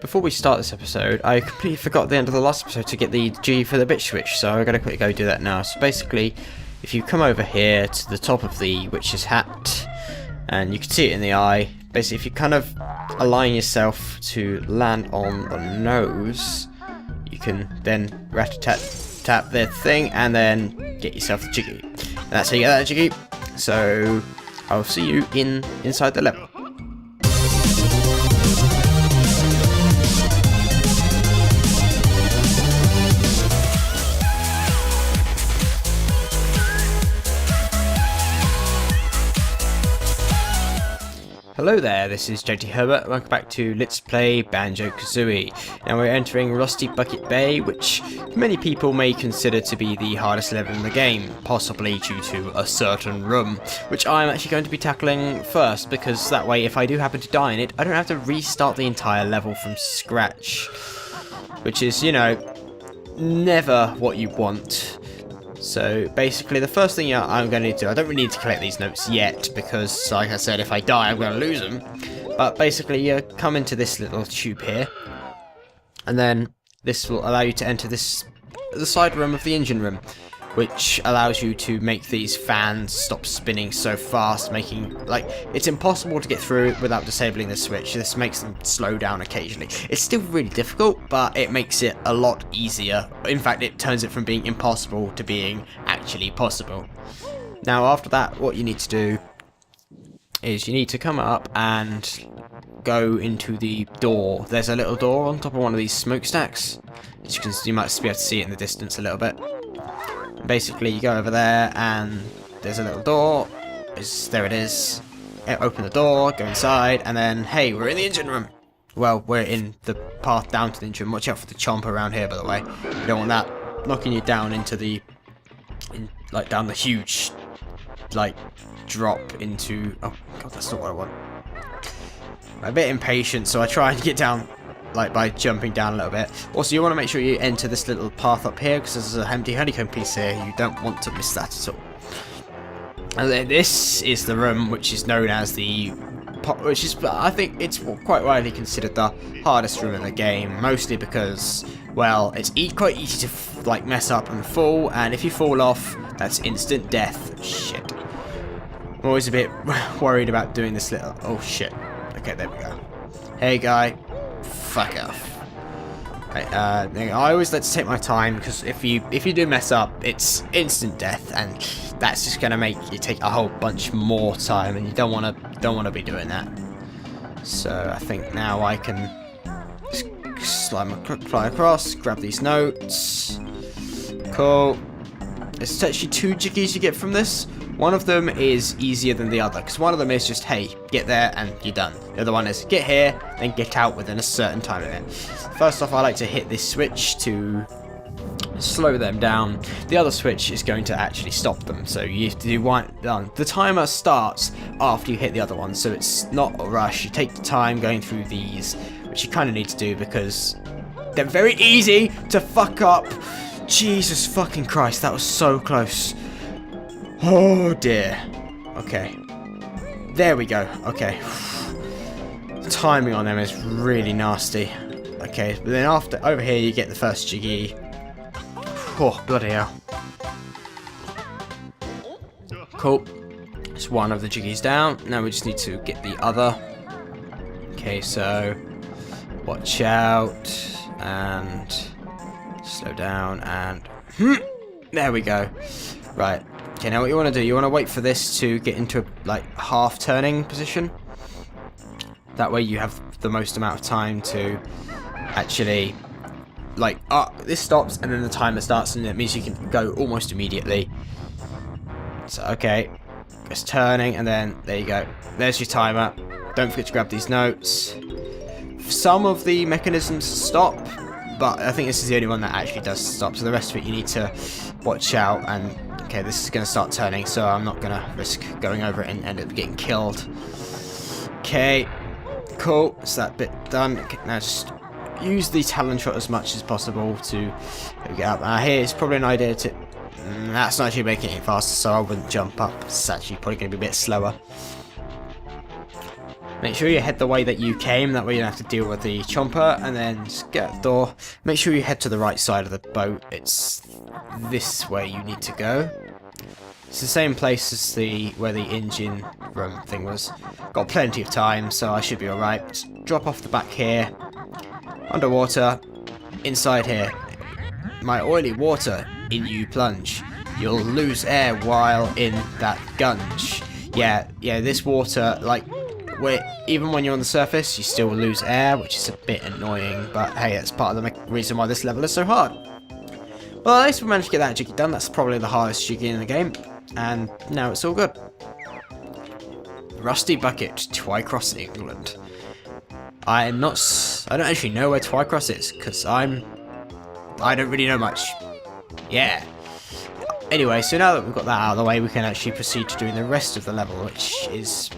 Before we start this episode, I completely forgot at the end of the last episode to get the G for the bitch switch, so I'm going to quickly go do that now. So basically, if you come over here to the top of the witch's hat, and you can see it in the eye, basically if you kind of align yourself to land on the nose, you can then rat-a-tat-tap the thing, and then get yourself the jiggy. And that's how you get that jiggy. So, I'll see you inside the level. Hello there, this is JackTHerbert. Welcome back to Let's Play Banjo-Kazooie. Now we're entering Rusty Bucket Bay, which many people may consider to be the hardest level in the game, possibly due to a certain room, which I'm actually going to be tackling first, because that way if I do happen to die in it, I don't have to restart the entire level from scratch. Which is, you know, never what you want. So basically the first thing I'm going to need to do, I don't really need to collect these notes yet because like I said, if I die I'm going to lose them. But basically you come into this little tube here, and then this will allow you to enter the side room of the engine room, which allows you to make these fans stop spinning so fast, making, like, it's impossible to get through without disabling the switch. This makes them slow down occasionally. It's still really difficult, but it makes it a lot easier. In fact, it turns it from being impossible to being actually possible. Now, after that, what you need to do is you need to come up and go into the door. There's a little door on top of one of these smokestacks. As you might be able to see it in the distance a little bit. Basically, you go over there, and there's a little door. There it is. Open the door, go inside, and then, hey, we're in the engine room. Well, we're in the path down to the engine room. Watch out for the chomper around here, by the way. You don't want that knocking you down into the, down the huge, drop into. Oh god, that's not what I want. I'm a bit impatient, so I try and get down. By jumping down a little bit. Also, you want to make sure you enter this little path up here, because there's a empty honeycomb piece here. You don't want to miss that at all. And then this is the room which is known as the... which is, I think, it's quite widely considered the hardest room in the game. Mostly because, well, it's quite easy to, mess up and fall. And if you fall off, that's instant death. Shit. I'm always a bit worried about doing this little... Oh, shit. Okay, there we go. Hey, guy. Fuck off. Right, I always like to take my time, because if you do mess up, it's instant death, and that's just gonna make you take a whole bunch more time, and you don't wanna be doing that. So I think now I can fly across, grab these notes. Cool. There's actually two jiggies you get from this. One of them is easier than the other, because one of them is just, hey, get there and you're done. The other one is, get here and get out within a certain time limit. First off, I like to hit this switch to slow them down. The other switch is going to actually stop them, so you have to do one done. The timer starts after you hit the other one, so it's not a rush. You take the time going through these, which you kind of need to do because they're very easy to fuck up. Jesus fucking Christ, that was so close. Oh dear. Okay. There we go. Okay. The timing on them is really nasty. Okay, but then over here you get the first jiggy. Oh, bloody hell. Cool. It's one of the jiggies down. Now we just need to get the other. Okay, so watch out and slow down and there we go. Right. Okay, now what you want to do, you want to wait for this to get into a half turning position. That way you have the most amount of time to actually this stops and then the timer starts, and it means you can go almost immediately. So okay, it's turning, and then there you go. There's your timer. Don't forget to grab these notes. Some of the mechanisms stop, but I think this is the only one that actually does stop. So the rest of it you need to watch out. And okay, this is going to start turning, so I'm not going to risk going over it and end up getting killed. Okay, cool. That's that bit done. Okay, now just use the talon shot as much as possible to get up. Here's probably an idea to... that's not actually making it faster, so I wouldn't jump up. It's actually probably going to be a bit slower. Make sure you head the way that you came, that way you don't have to deal with the chomper, and then just get the door. Make sure you head to the right side of the boat. It's this way you need to go. It's the same place as where the engine room thing was. Got plenty of time, so I should be alright. Just drop off the back here. Underwater. Inside here. My oily water. In you plunge. You'll lose air while in that gunge. Yeah, this water, like, even when you're on the surface, you still lose air, which is a bit annoying, but hey, that's part of the reason why this level is so hard. Well, at least we managed to get that jiggy done. That's probably the hardest jiggy in the game, and now it's all good. Rusty Bucket, Twycross, England. I don't actually know where Twycross is, because I don't really know much. Yeah. Anyway, so now that we've got that out of the way, we can actually proceed to doing the rest of the level, which is...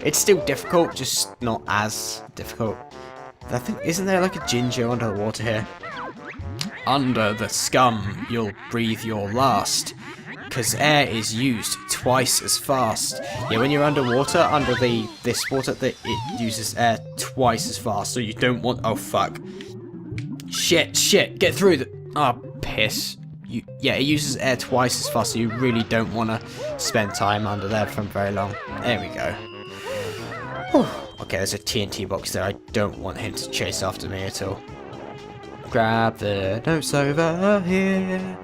It's still difficult, just not as difficult. I think, isn't there like a ginger under the water here? Under the scum, you'll breathe your last, because air is used twice as fast. Yeah, when you're underwater, under this water, it uses air twice as fast, so you don't want... Oh, fuck. Shit, get through the... Oh, piss. Yeah, it uses air twice as fast, so you really don't want to spend time under there for very long. There we go. Whew. Okay, there's a TNT box there. I don't want him to chase after me at all. Grab the notes over here.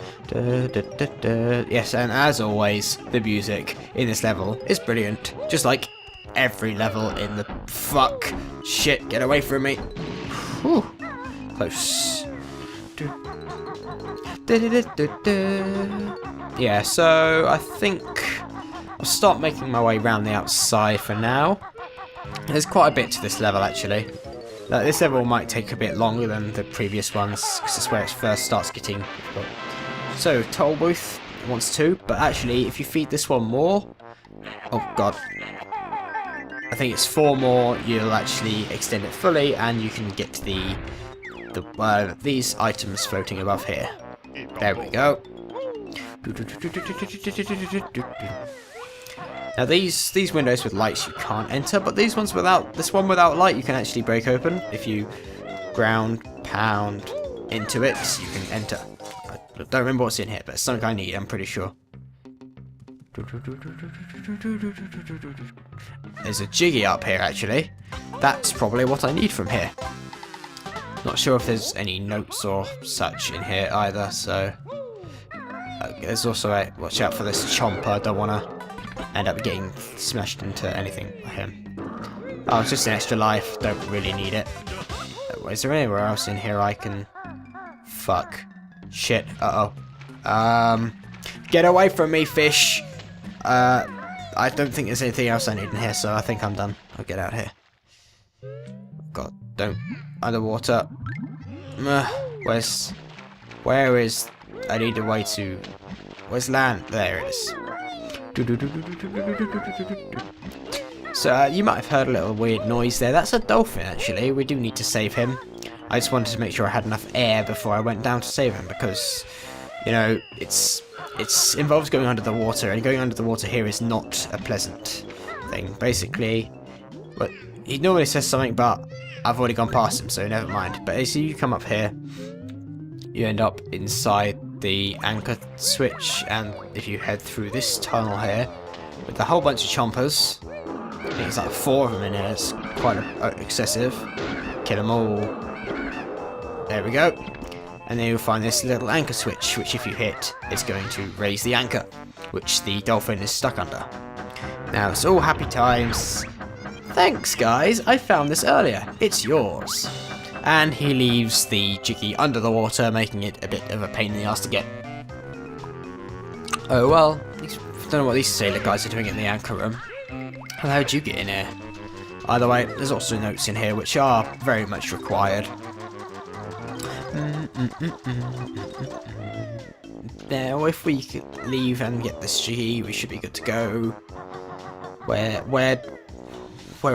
Yes, and as always, the music in this level is brilliant. Just like every level in the... Fuck. Shit, get away from me. Whew. Close. Yeah, so I think I'll start making my way around the outside for now. There's quite a bit to this level, actually. This level might take a bit longer than the previous ones, because it's where it first starts getting difficult. So, toll booth wants 2, but actually, if you feed this one more... Oh, God. I think it's 4 more, you'll actually extend it fully, and you can get to these items floating above here. There we go. Now these windows with lights you can't enter, but this one without light you can actually break open. If you pound into it, you can enter. I don't remember what's in here, but it's something I need, I'm pretty sure. There's a jiggy up here actually. That's probably what I need from here. Not sure if there's any notes or such in here either, so... there's also a... Watch out for this chomper, I don't want to end up getting smashed into anything by him. Oh, it's just an extra life, don't really need it. Is there anywhere else in here I can... Fuck. Shit, uh-oh. Get away from me, fish! I don't think there's anything else I need in here, so I think I'm done. I'll get out here. God, don't... Underwater. Where is... I need a way to... Where's land? There it is. So, you might have heard a little weird noise there. That's a dolphin, actually. We do need to save him. I just wanted to make sure I had enough air before I went down to save him, because, you know, it involves going under the water, and going under the water here is not a pleasant thing. Basically, but he normally says something, but I've already gone past him, so never mind. But as you come up here, you end up inside the anchor switch, and if you head through this tunnel here, with a whole bunch of chompers, I think it's like 4 of them in here, it's quite excessive. Kill them all. There we go. And then you'll find this little anchor switch, which if you hit, is going to raise the anchor, which the dolphin is stuck under. Now it's all happy times. Thanks guys, I found this earlier. It's yours. And he leaves the jiggy under the water, making it a bit of a pain in the ass to get. Oh well, I don't know what these sailor guys are doing in the anchor room. How'd you get in here? Either way, there's also notes in here which are very much required. Now, if we could leave and get this jiggy, we should be good to go. Where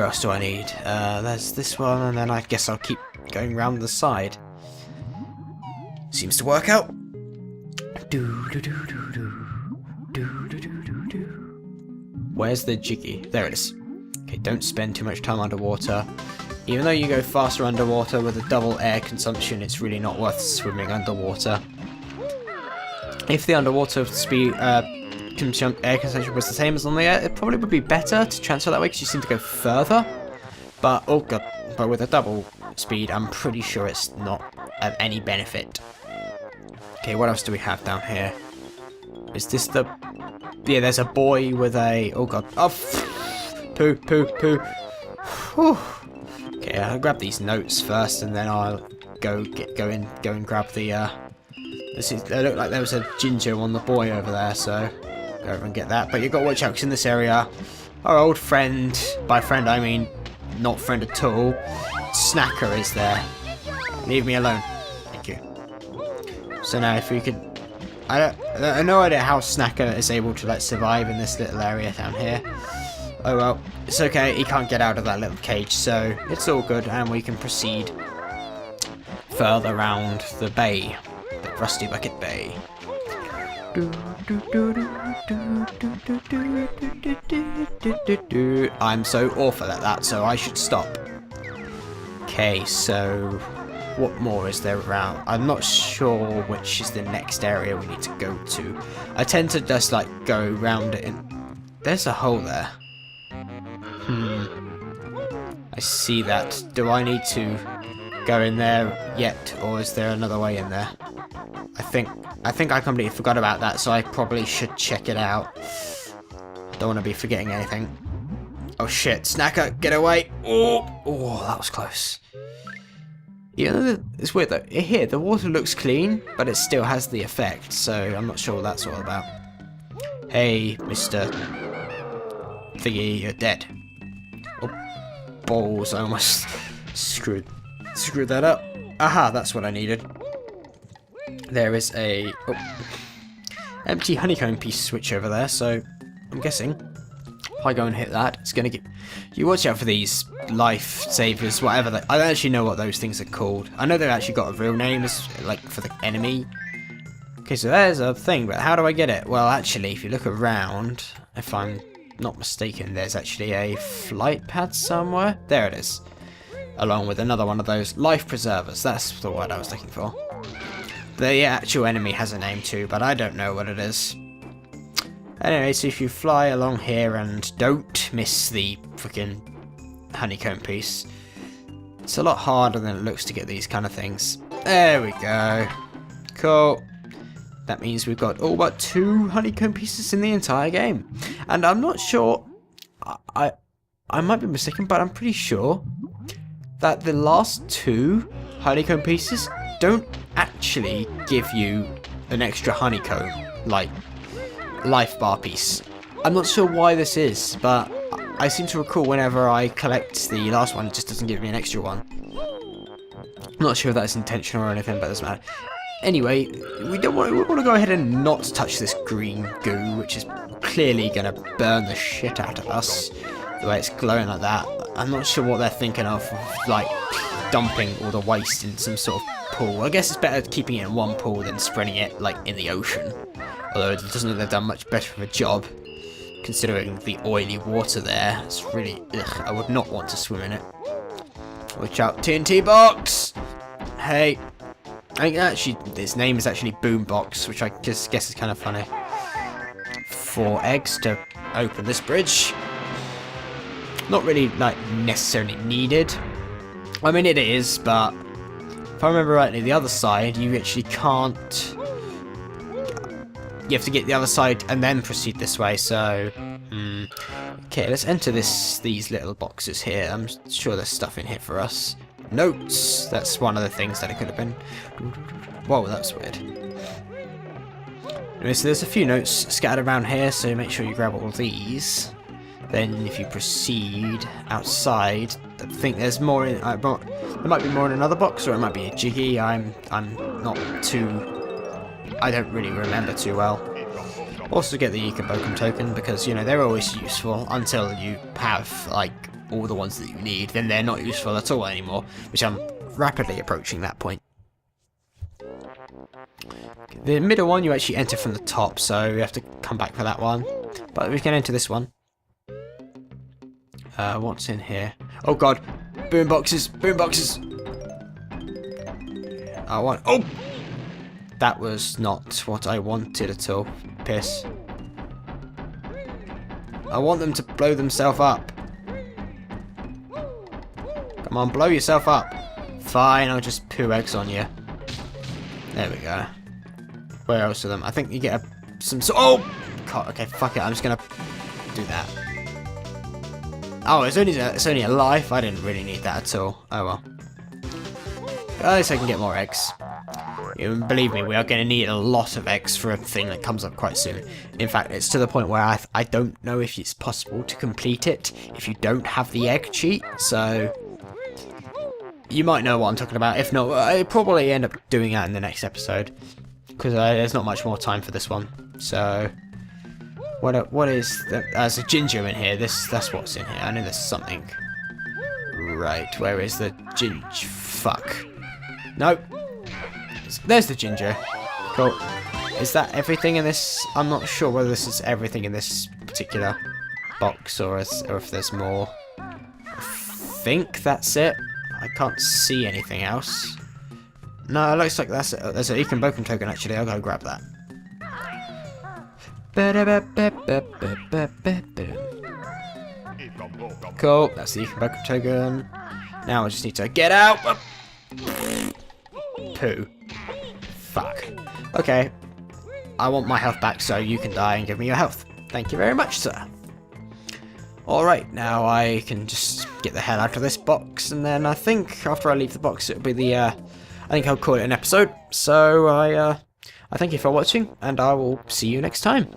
else do I need? There's this one, and then I guess I'll keep going round the side. Seems to work out. Where's the jiggy? There it is. Okay, don't spend too much time underwater. Even though you go faster underwater with a double air consumption, it's really not worth swimming underwater. If the underwater speed air consumption was the same as on the air, it probably would be better to transfer that way because you seem to go further. But oh god, but with a double speed, I'm pretty sure it's not of any benefit. Okay, what else do we have down here? Is this the... Yeah, there's a boy with a... Oh god. Oh, poo, poo, poo. Whew. Okay, I'll grab these notes first, and then I'll go and grab the... It looked like there was a ginger on the boy over there, so go over and get that. But you've got to watch out, because in this area, our old friend, by friend I mean not friend at all, Snacker is there. Leave me alone. Thank you. So now if we could... I have no idea how Snacker is able to like survive in this little area down here. Oh well, it's okay, he can't get out of that little cage, so it's all good, and we can proceed further around the bay, the Rusty Bucket Bay. I'm so awful at that, so I should stop. Okay, so what more is there around? I'm not sure which is the next area we need to go to. I tend to just like go around it, and there's a hole there. I see that. Do I need to go in there yet, or is there another way in there? I think I completely forgot about that, so I probably should check it out. Don't want to be forgetting anything. Oh shit, Snacker, get away! Oh, that was close. Even though it's weird though, here the water looks clean, but it still has the effect, so I'm not sure what that's all about. Hey, Mr. Thingy, you're dead. Oh, balls, I almost screwed that up. Aha, that's what I needed. There is a empty honeycomb piece switch over there, so I'm guessing if I go and hit that, it's gonna get... You watch out for these lifesavers, whatever I don't actually know what those things are called. I know they've actually got a real name, like for the enemy. Okay, so there's a thing, but how do I get it? Well, actually, if you look around, if I'm not mistaken, there's actually a flight pad somewhere. There it is. Along with another one of those life preservers. That's the word I was looking for. The actual enemy has a name too, but I don't know what it is. Anyway, so if you fly along here and don't miss the freaking honeycomb piece, it's a lot harder than it looks to get these kind of things. There we go. Cool. That means we've got all but 2 honeycomb pieces in the entire game. And I'm not sure, I might be mistaken, but I'm pretty sure that the last 2 honeycomb pieces don't actually give you an extra honeycomb, like, life bar piece. I'm not sure why this is, but I seem to recall whenever I collect the last one, it just doesn't give me an extra one. I'm not sure if that's intentional or anything, but it doesn't matter. Anyway, we want to go ahead and not touch this green goo, which is clearly going to burn the shit out of us, the way it's glowing like that. I'm not sure what they're thinking of, like, dumping all the waste in some sort of pool. I guess it's better keeping it in one pool than spreading it, like, in the ocean. Although it doesn't look like they've done much better of a job, considering the oily water there. It's really, ugh, I would not want to swim in it. Watch out, TNT box! Hey. I think actually, its name is actually Boombox, which I just guess is kind of funny. 4 eggs to open this bridge. Not really, like, necessarily needed. I mean, it is, but if I remember rightly, the other side, you actually can't... You have to get the other side and then proceed this way, so... Okay, let's enter these little boxes here. I'm sure there's stuff in here for us. Notes! That's one of the things that it could have been. Whoa, that's weird. Anyway, so there's a few notes scattered around here, so make sure you grab all these. Then if you proceed outside, I think there's more in... there might be more in another box, or it might be a jiggy. I'm not too... I don't really remember too well. Also get the Ecobokum token, because, you know, they're always useful until you have, like, all the ones that you need. Then they're not useful at all anymore, which I'm rapidly approaching that point. The middle one you actually enter from the top, so you have to come back for that one. But we can enter this one. What's in here? Oh god! Boom boxes! Boom boxes! Oh! That was not what I wanted at all. Piss. I want them to blow themselves up. Come on, blow yourself up. Fine, I'll just poo eggs on you. There we go. Where else are them? I think you get some... Oh! God, okay, fuck it. I'm just gonna do that. Oh, it's only a life. I didn't really need that at all. Oh well. At least I can get more eggs. Believe me, we are going to need a lot of eggs for a thing that comes up quite soon. In fact, it's to the point where I don't know if it's possible to complete it if you don't have the egg cheat, so... You might know what I'm talking about. If not, I'll probably end up doing that in the next episode. Because there's not much more time for this one. So... What is... There's a ginger in here. That's what's in here. I know there's something. Right, where is the ginger? Fuck. Nope. There's the ginger. Cool. Is that everything in this? I'm not sure whether this is everything in this particular box or if there's more. I think that's it. I can't see anything else. No, it looks like that's it. There's an Econ Bokum token actually. I'll go grab that. Cool. That's the Econ Bokum token. Now I just need to get out. Poo. Fuck. Okay. I want my health back so you can die and give me your health. Thank you very much, sir. Alright, now I can just get the hell out of this box, and then I think after I leave the box it'll be the, I think I'll call it an episode. So I thank you for watching, and I will see you next time.